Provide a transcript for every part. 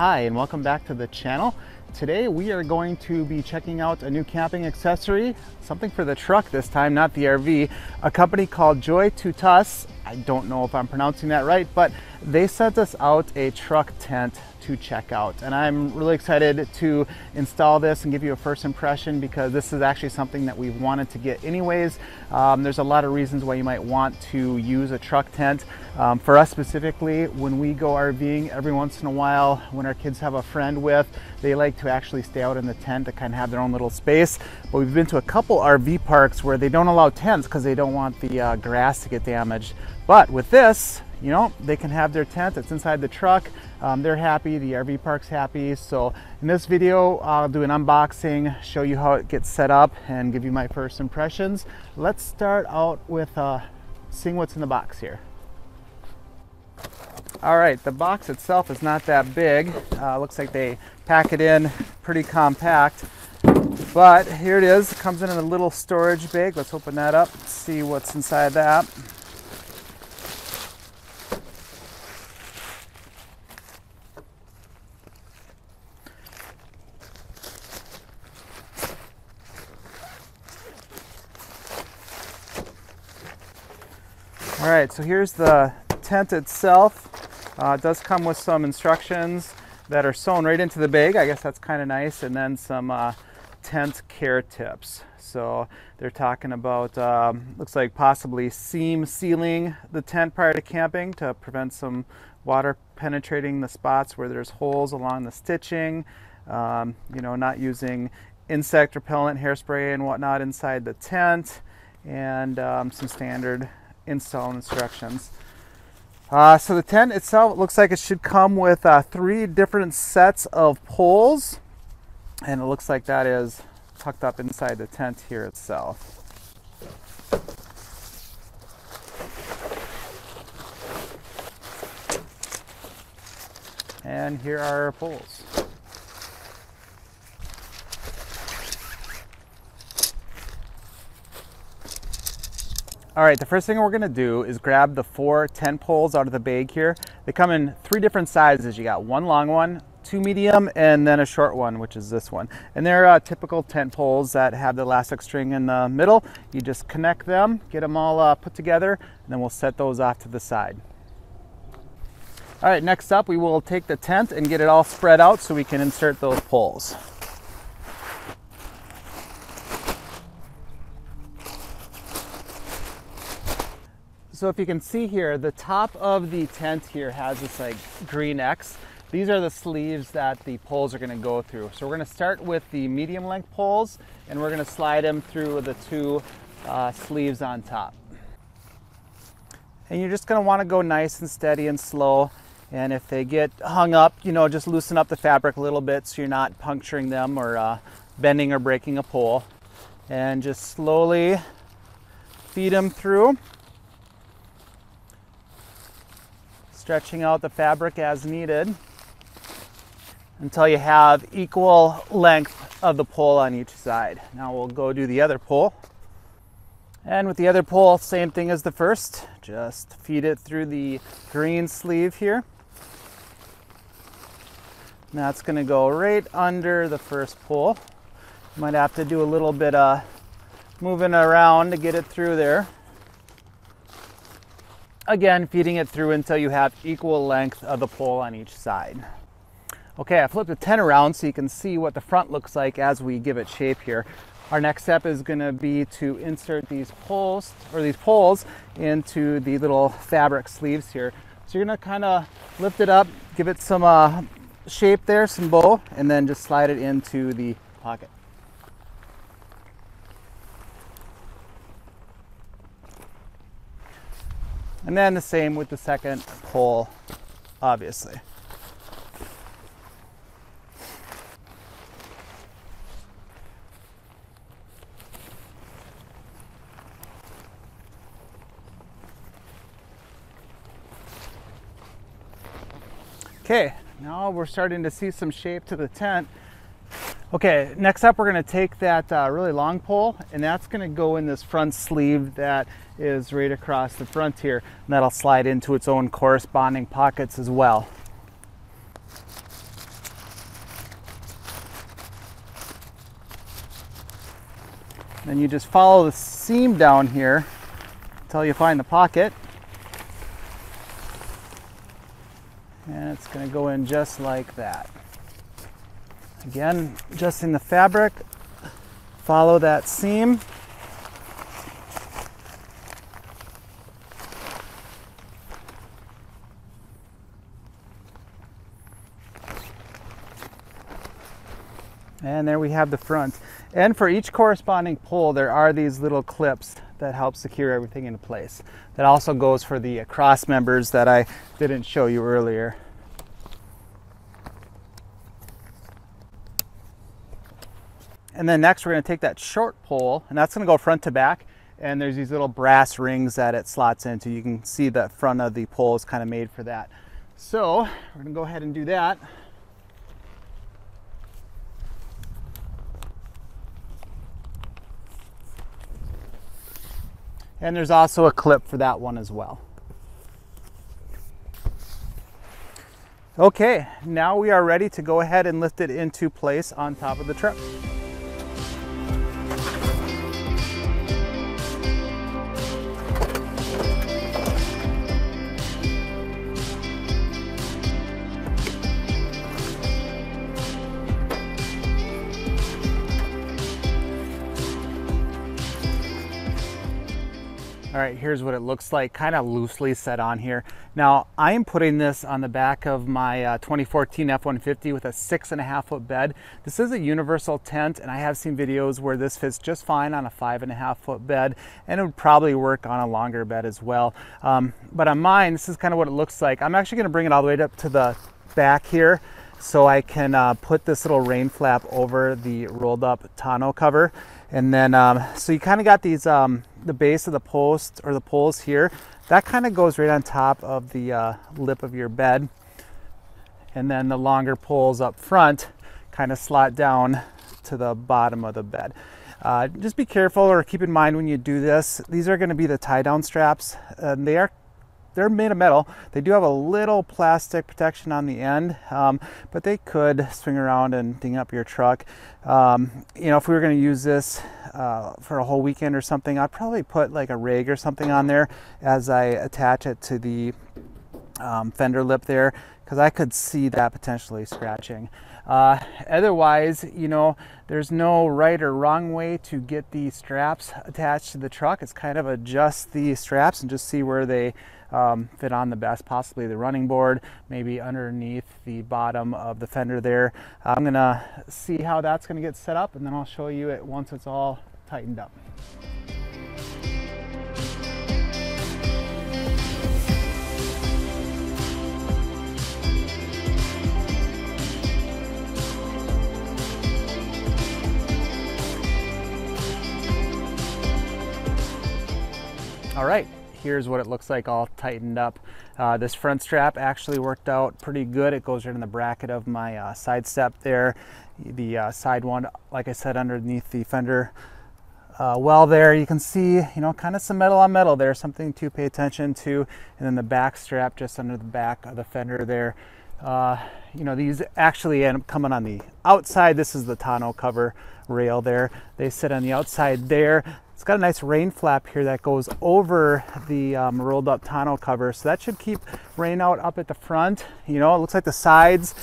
Hi, and welcome back to the channel. Today we are going to be checking out a new camping accessory, something for the truck this time, not the RV. A company called JoyTutus. I don't know if I'm pronouncing that right, but they sent us out a truck tent to check out, and I'm really excited to install this and give you a first impression because this is actually something that we've wanted to get anyways. There's a lot of reasons why you might want to use a truck tent. For us specifically, when we go RVing, every once in a while when our kids have a friend with, they like to actually stay out in the tent to kind of have their own little space. But we've been to a couple RV parks where they don't allow tents because they don't want the grass to get damaged. But with this, you know, they can have their tent. It's inside the truck. They're happy, the RV park's happy. So in this video, I'll do an unboxing, show you how it gets set up, and give you my first impressions. Let's start out with seeing what's in the box here. All right, the box itself is not that big. Looks like they pack it in pretty compact. But here it is. It comes in a little storage bag. Let's open that up, see what's inside that. All right, so here's the tent itself. It does come with some instructions that are sewn right into the bag. I guess that's kind of nice. And then some tent care tips. So they're talking about, looks like possibly seam sealing the tent prior to camping to prevent some water penetrating the spots where there's holes along the stitching. You know, not using insect repellent, hairspray and whatnot inside the tent. And some standard install instructions. So the tent itself looks like it should come with 3 different sets of poles, and it looks like that is tucked up inside the tent here itself. And here are our poles. All right, the first thing we're gonna do is grab the 4 tent poles out of the bag here. They come in 3 different sizes. You got 1 long one, 2 medium, and then a short one, which is this one. And they're typical tent poles that have the elastic string in the middle. You just connect them, get them all put together, and then we'll set those off to the side. All right, next up, we will take the tent and get it all spread out so we can insert those poles. So if you can see here, the top of the tent here has this like green X. These are the sleeves that the poles are gonna go through. So we're gonna start with the medium length poles and we're gonna slide them through the 2 sleeves on top. And you're just gonna wanna go nice and steady and slow. And if they get hung up, you know, just loosen up the fabric a little bit so you're not puncturing them or bending or breaking a pole. And just slowly feed them through. Stretching out the fabric as needed until you have equal length of the pole on each side. Now we'll go do the other pole. And with the other pole, same thing as the first. Just feed it through the green sleeve here. Now it's going to go right under the first pole. You might have to do a little bit of moving around to get it through there. Again, feeding it through until you have equal length of the pole on each side. Okay, I flipped the tent around so you can see what the front looks like as we give it shape here. Our next step is going to be to insert these poles into the little fabric sleeves here. So you're going to kind of lift it up, give it some shape there, some bow, and then just slide it into the pocket. And then the same with the second pole, obviously. Okay, now we're starting to see some shape to the tent. Okay, next up we're going to take that really long pole, and that's going to go in this front sleeve that is right across the front here, and that'll slide into its own corresponding pockets as well. Then you just follow the seam down here until you find the pocket. And it's going to go in just like that. Again, adjusting the fabric, follow that seam. And there we have the front. And for each corresponding pole, there are these little clips that help secure everything into place. That also goes for the cross members that I didn't show you earlier. And then next we're going to take that short pole, and that's going to go front to back, and there's these little brass rings that it slots into. You can see the front of the pole is kind of made for that. So we're going to go ahead and do that. And there's also a clip for that one as well. Okay, now we are ready to go ahead and lift it into place on top of the truck. All right, here's what it looks like, kind of loosely set on here. Now, I am putting this on the back of my 2014 F-150 with a 6.5 foot bed. This is a universal tent, and I have seen videos where this fits just fine on a 5.5 foot bed, and it would probably work on a longer bed as well. But on mine, this is kind of what it looks like. I'm actually gonna bring it all the way up to the back here so I can put this little rain flap over the rolled up tonneau cover. And then, so you kind of got these, the base of the post or the poles here, that kind of goes right on top of the lip of your bed. And then the longer poles up front kind of slot down to the bottom of the bed. Just be careful or keep in mind when you do this, these are going to be the tie down straps. They're made of metal. They do have a little plastic protection on the end, but they could swing around and ding up your truck. You know, if we were going to use this for a whole weekend or something, I'd probably put like a rig or something on there as I attach it to the fender lip there, because I could see that potentially scratching. Otherwise, you know, there's no right or wrong way to get the straps attached to the truck. It's kind of adjust the straps and just see where they fit on the best, possibly the running board, maybe underneath the bottom of the fender there. I'm gonna see how that's gonna get set up, and then I'll show you it once it's all tightened up. All right, here's what it looks like all tightened up. This front strap actually worked out pretty good. It goes right in the bracket of my side step there. The side one, like I said, underneath the fender well there, you can see, you know, kind of some metal on metal there, something to pay attention to. And then the back strap just under the back of the fender there. You know, these actually end up coming on the outside. This is the tonneau cover rail there. They sit on the outside there. It's got a nice rain flap here that goes over the rolled up tonneau cover, so that should keep rain out up at the front. You know, it looks like the sides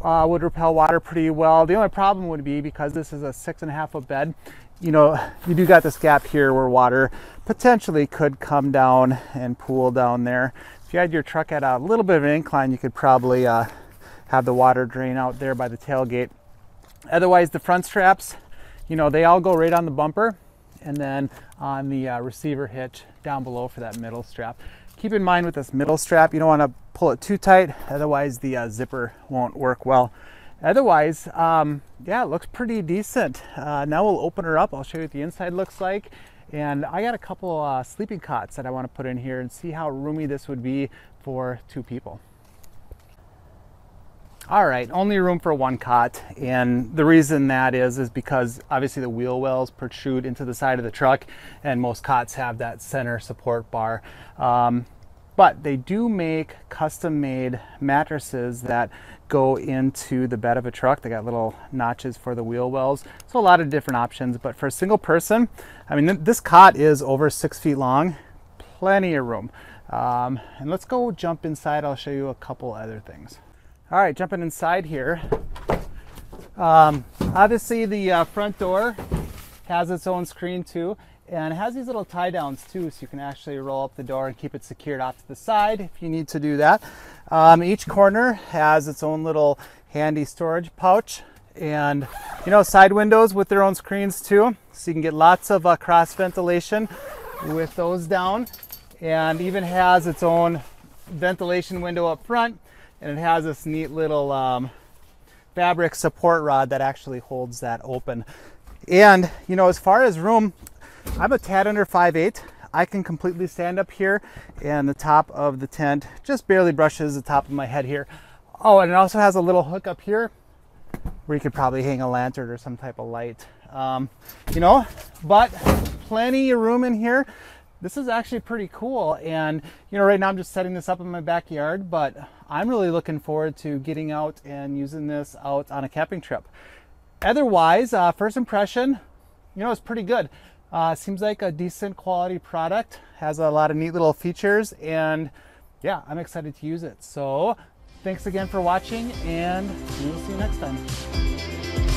would repel water pretty well. The only problem would be, because this is a 6.5 foot bed, you know, you do got this gap here where water potentially could come down and pool down there. If you had your truck at a little bit of an incline, you could probably have the water drain out there by the tailgate. Otherwise, the front straps, you know, they all go right on the bumper, and then on the receiver hitch down below for that middle strap. Keep in mind with this middle strap, you don't want to pull it too tight, otherwise the zipper won't work well. Otherwise, yeah, it looks pretty decent. Now we'll open her up. I'll show you what the inside looks like. And I got a couple sleeping cots that I want to put in here and see how roomy this would be for 2 people. All right, only room for 1 cot, and the reason that is because obviously the wheel wells protrude into the side of the truck, and most cots have that center support bar. but they do make custom-made mattresses that go into the bed of a truck. They got little notches for the wheel wells, so a lot of different options. But for a single person, I mean, this cot is over 6 feet long, plenty of room. And let's go jump inside. I'll show you a couple other things. All right, jumping inside here. Obviously the front door has its own screen too, and it has these little tie downs too, so you can actually roll up the door and keep it secured off to the side if you need to do that. Each corner has its own little handy storage pouch, and you know, side windows with their own screens too, so you can get lots of cross ventilation with those down, and even has its own ventilation window up front, and it has this neat little fabric support rod that actually holds that open. And you know, as far as room, I'm a tad under 5'8". I can completely stand up here, and the top of the tent just barely brushes the top of my head here. Oh, and it also has a little hook up here where you could probably hang a lantern or some type of light. You know, but plenty of room in here. This is actually pretty cool, and you know, right now I'm just setting this up in my backyard, but I'm really looking forward to getting out and using this out on a camping trip. Otherwise, first impression, you know, it's pretty good. Seems like a decent quality product, has a lot of neat little features, and yeah, I'm excited to use it. So thanks again for watching, and we will see you next time.